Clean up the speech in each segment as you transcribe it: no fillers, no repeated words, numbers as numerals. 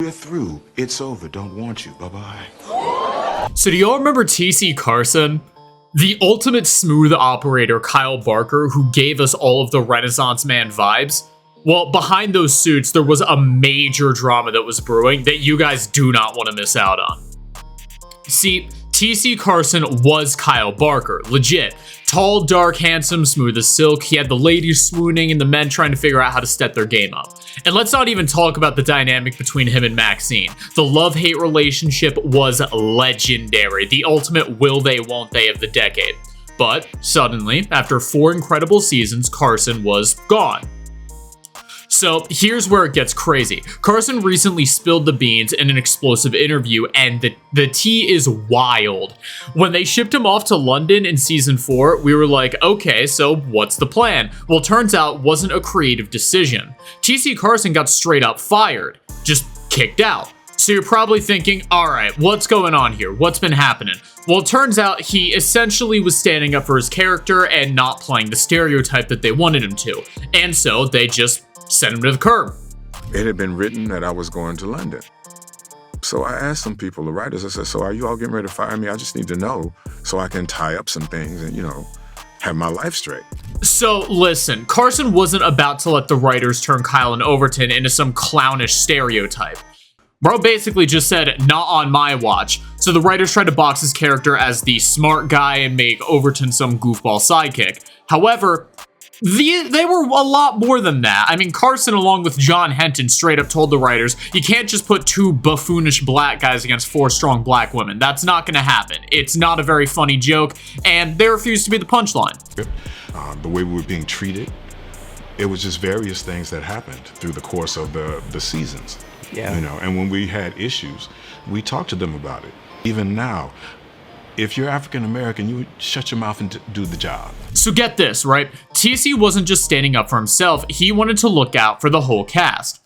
We're through. It's over. Don't want you. Bye-bye. So do y'all remember TC Carson? The ultimate smooth operator, Kyle Barker, who gave us all of the Renaissance Man vibes? Well, behind those suits, there was a major drama that was brewing that you guys do not want to miss out on. See, TC Carson was Kyle Barker, legit. Tall, dark, handsome, smooth as silk. He had the ladies swooning and the men trying to figure out how to step their game up. And let's not even talk about the dynamic between him and Maxine. The love-hate relationship was legendary. The ultimate will they, won't they of the decade. But suddenly, after 4 incredible seasons, Carson was gone. So here's where it gets crazy. Carson recently spilled the beans in an explosive interview, and the tea is wild. When they shipped him off to London in season 4, we were like, okay, so what's the plan? Well, turns out it wasn't a creative decision. TC Carson got straight up fired, just kicked out. So you're probably thinking, all right, what's going on here? What's been happening? Well, it turns out he essentially was standing up for his character and not playing the stereotype that they wanted him to. And so they just sent him to the curb. It had been written that I was going to London. So I asked some people, the writers, I said, so are you all getting ready to fire me? I just need to know so I can tie up some things and, have my life straight. So listen, Carson wasn't about to let the writers turn Kyle and Overton into some clownish stereotype. Bro basically just said, not on my watch. So the writers tried to box his character as the smart guy and make Overton some goofball sidekick. However, they were a lot more than that. I mean, Carson, along with John Henton, straight up told the writers, you can't just put 2 buffoonish black guys against 4 strong black women. That's not going to happen. It's not a very funny joke, and they refused to be the punchline. The way we were being treated, it was just various things that happened through the course of the seasons. Yeah. And when we had issues, we talked to them about it. Even now, if you're African American, you shut your mouth and do the job. So get this, right? TC wasn't just standing up for himself, he wanted to look out for the whole cast.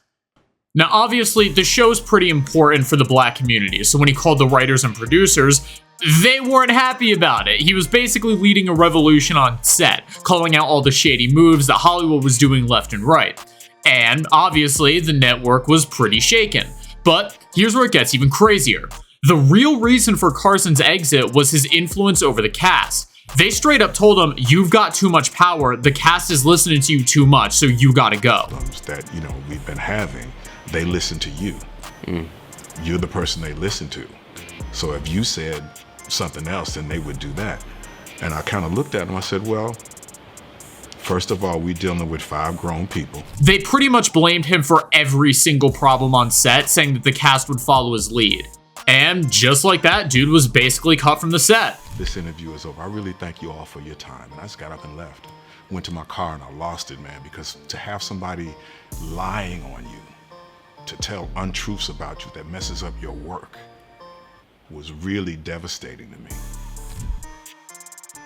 Now, obviously, the show's pretty important for the black community, so when he called the writers and producers, they weren't happy about it. He was basically leading a revolution on set, calling out all the shady moves that Hollywood was doing left and right. And obviously, the network was pretty shaken. But here's where it gets even crazier. The real reason for Carson's exit was his influence over the cast. They straight up told him, you've got too much power, the cast is listening to you too much, so you gotta go. That, we've been having, they listen to you. You're the person they listen to. So if you said something else, then they would do that. And I kind of looked at him, I said, well, first of all, we're dealing with 5 grown people. They pretty much blamed him for every single problem on set, saying that the cast would follow his lead. And just like that, dude was basically cut from the set. This interview is over. I really thank you all for your time. And I just got up and left. Went to my car and I lost it, man, because to have somebody lying on you, to tell untruths about you that messes up your work was really devastating to me.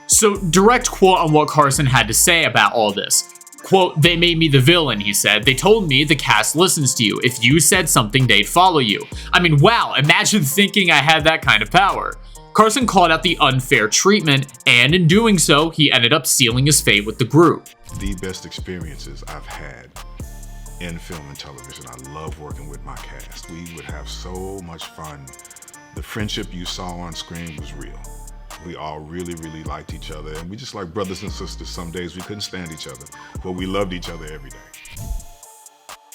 So, direct quote on what Carson had to say about all this. Quote, they made me the villain, he said. They told me the cast listens to you. If you said something, they'd follow you. I mean, wow, imagine thinking I had that kind of power. Carson called out the unfair treatment, and in doing so, he ended up sealing his fate with the group. The best experiences I've had in film and television. I love working with my cast. We would have so much fun. The friendship you saw on screen was real. We all really, really liked each other, and we just like brothers and sisters. Some days we couldn't stand each other, but we loved each other every day.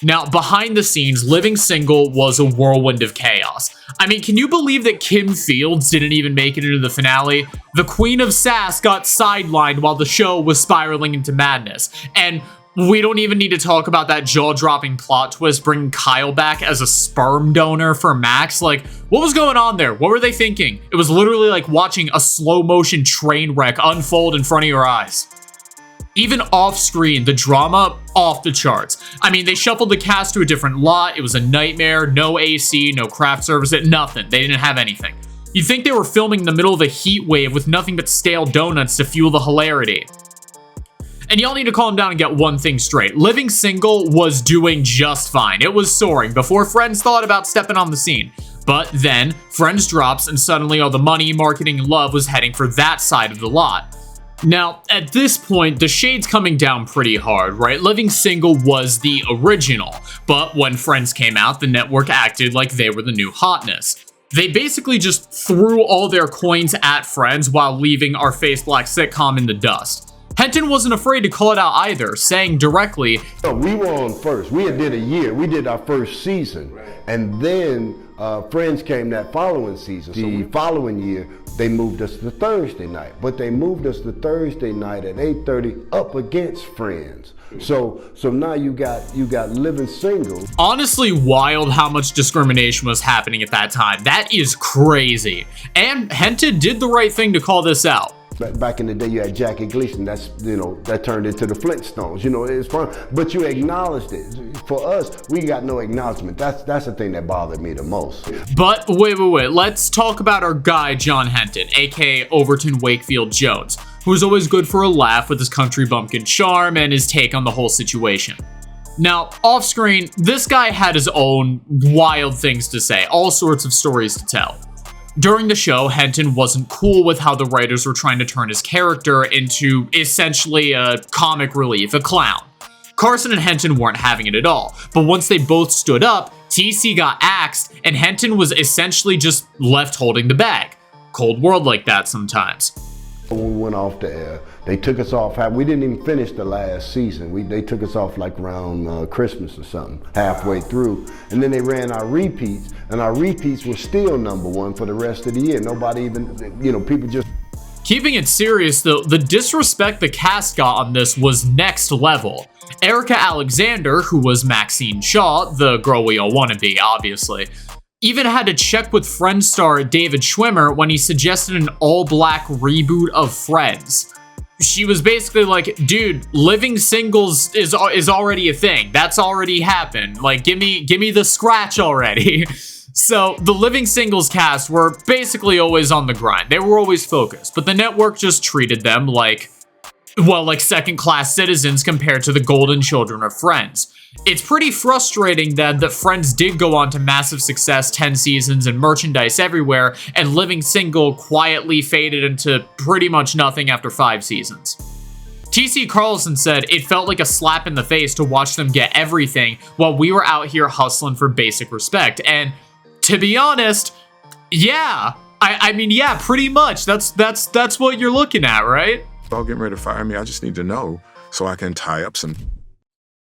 Now, behind the scenes, living single was a whirlwind of chaos. I mean, can you believe that Kim Fields didn't even make it into the finale? The Queen of Sass got sidelined while the show was spiraling into madness. And we don't even need to talk about that jaw-dropping plot twist bringing Kyle back as a sperm donor for Max. Like, what was going on there? What were they thinking? It was literally like watching a slow-motion train wreck unfold in front of your eyes. Even off-screen, the drama, off the charts. I mean, they shuffled the cast to a different lot. It was a nightmare. No AC, no craft service, nothing. They didn't have anything. You'd think they were filming in the middle of a heat wave with nothing but stale donuts to fuel the hilarity. And y'all need to calm down and get one thing straight. Living Single was doing just fine. It was soaring before Friends thought about stepping on the scene. But then, Friends drops and suddenly all the money, marketing, and love was heading for that side of the lot. Now, at this point, the shade's coming down pretty hard, right? Living Single was the original, but when Friends came out, the network acted like they were the new hotness. They basically just threw all their coins at Friends while leaving our face black sitcom in the dust. Henton wasn't afraid to call it out either, saying directly, We were on first. We had did a year. We did our first season. And then Friends came that following season. The following year, they moved us to Thursday night. But they moved us to Thursday night at 8:30 up against Friends. So now you got Living Single. Honestly wild how much discrimination was happening at that time. That is crazy. And Henton did the right thing to call this out. Back in the day, you had Jackie Gleason. That's, that turned into the Flintstones. It's fun, but you acknowledged it. For us, we got no acknowledgement. That's the thing that bothered me the most. But wait. Let's talk about our guy, John Henton, aka Overton Wakefield Jones, who's always good for a laugh with his country bumpkin charm and his take on the whole situation. Now, off screen, this guy had his own wild things to say, all sorts of stories to tell. During the show, Henton wasn't cool with how the writers were trying to turn his character into essentially a comic relief, a clown. Carson and Henton weren't having it at all, but once they both stood up, TC got axed and Henton was essentially just left holding the bag. Cold world like that sometimes. When we went off the air, they took us off. We didn't even finish the last season. They took us off like around Christmas or something, halfway through. And then they ran our repeats, and our repeats were still #1 for the rest of the year. Nobody even, people just... Keeping it serious though, the disrespect the cast got on this was next level. Erica Alexander, who was Maxine Shaw, the girl we all want to be, obviously, even had to check with Friends star David Schwimmer when he suggested an all-black reboot of Friends. She was basically like, dude, Living Singles is already a thing. That's already happened. Like, give me the scratch already. So the Living Singles cast were basically always on the grind. They were always focused, but the network just treated them like second-class citizens compared to the golden children of Friends. It's pretty frustrating then that Friends did go on to massive success, 10 seasons and merchandise everywhere, and Living Single quietly faded into pretty much nothing after 5 seasons. TC Carlson said it felt like a slap in the face to watch them get everything while we were out here hustling for basic respect. And to be honest, yeah, I mean, yeah, pretty much. That's what you're looking at, right? Y'all getting ready to fire me. I just need to know so I can tie up some...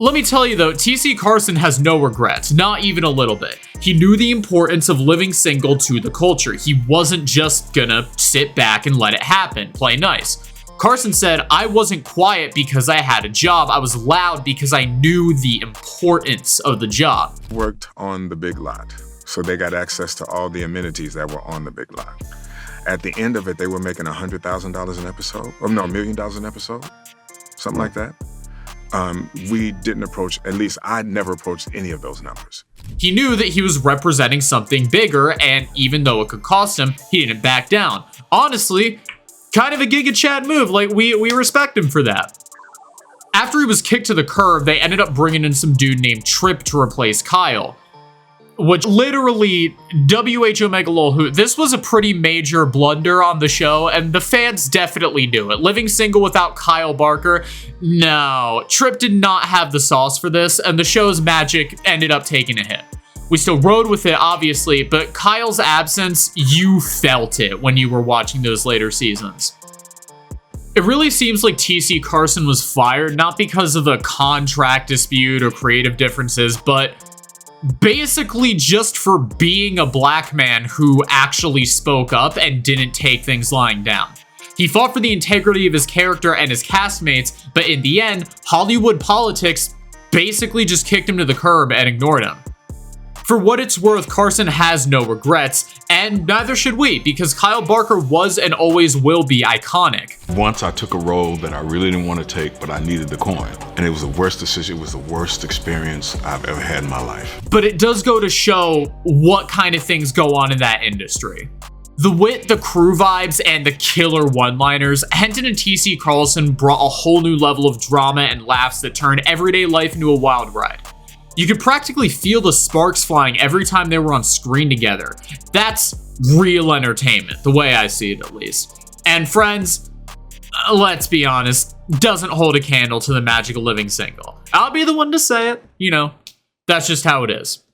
Let me tell you though, TC Carson has no regrets, not even a little bit. He knew the importance of Living Single to the culture. He wasn't just gonna sit back and let it happen, play nice. Carson said, I wasn't quiet because I had a job. I was loud because I knew the importance of the job. Worked on the big lot, so they got access to all the amenities that were on the big lot. At the end of it, they were making $100,000 an episode, or no, $1 million an episode, something like that. We didn't approach, at least I never approached any of those numbers. He knew that he was representing something bigger, and even though it could cost him, he didn't back down. Honestly, kind of a Giga Chad move, like we respect him for that. After he was kicked to the curb, they ended up bringing in some dude named Tripp to replace Kyle. Which literally, WHO Megalol, who this was a pretty major blunder on the show, and the fans definitely knew it. Living Single without Kyle Barker, no. Tripp did not have the sauce for this, and the show's magic ended up taking a hit. We still rode with it, obviously, but Kyle's absence, you felt it when you were watching those later seasons. It really seems like TC Carson was fired, not because of a contract dispute or creative differences, but basically just for being a black man who actually spoke up and didn't take things lying down. He fought for the integrity of his character and his castmates, but in the end, Hollywood politics basically just kicked him to the curb and ignored him. For what it's worth, Carson has no regrets, and neither should we, because Kyle Barker was and always will be iconic. Once I took a role that I really didn't want to take, but I needed the coin. And it was the worst decision, it was the worst experience I've ever had in my life. But it does go to show what kind of things go on in that industry. The wit, the crew vibes, and the killer one-liners, Henton and TC Carlson brought a whole new level of drama and laughs that turned everyday life into a wild ride. You could practically feel the sparks flying every time they were on screen together. That's real entertainment, the way I see it at least. And friends, let's be honest, doesn't hold a candle to the Magical Living single. I'll be the one to say it, you know, that's just how it is.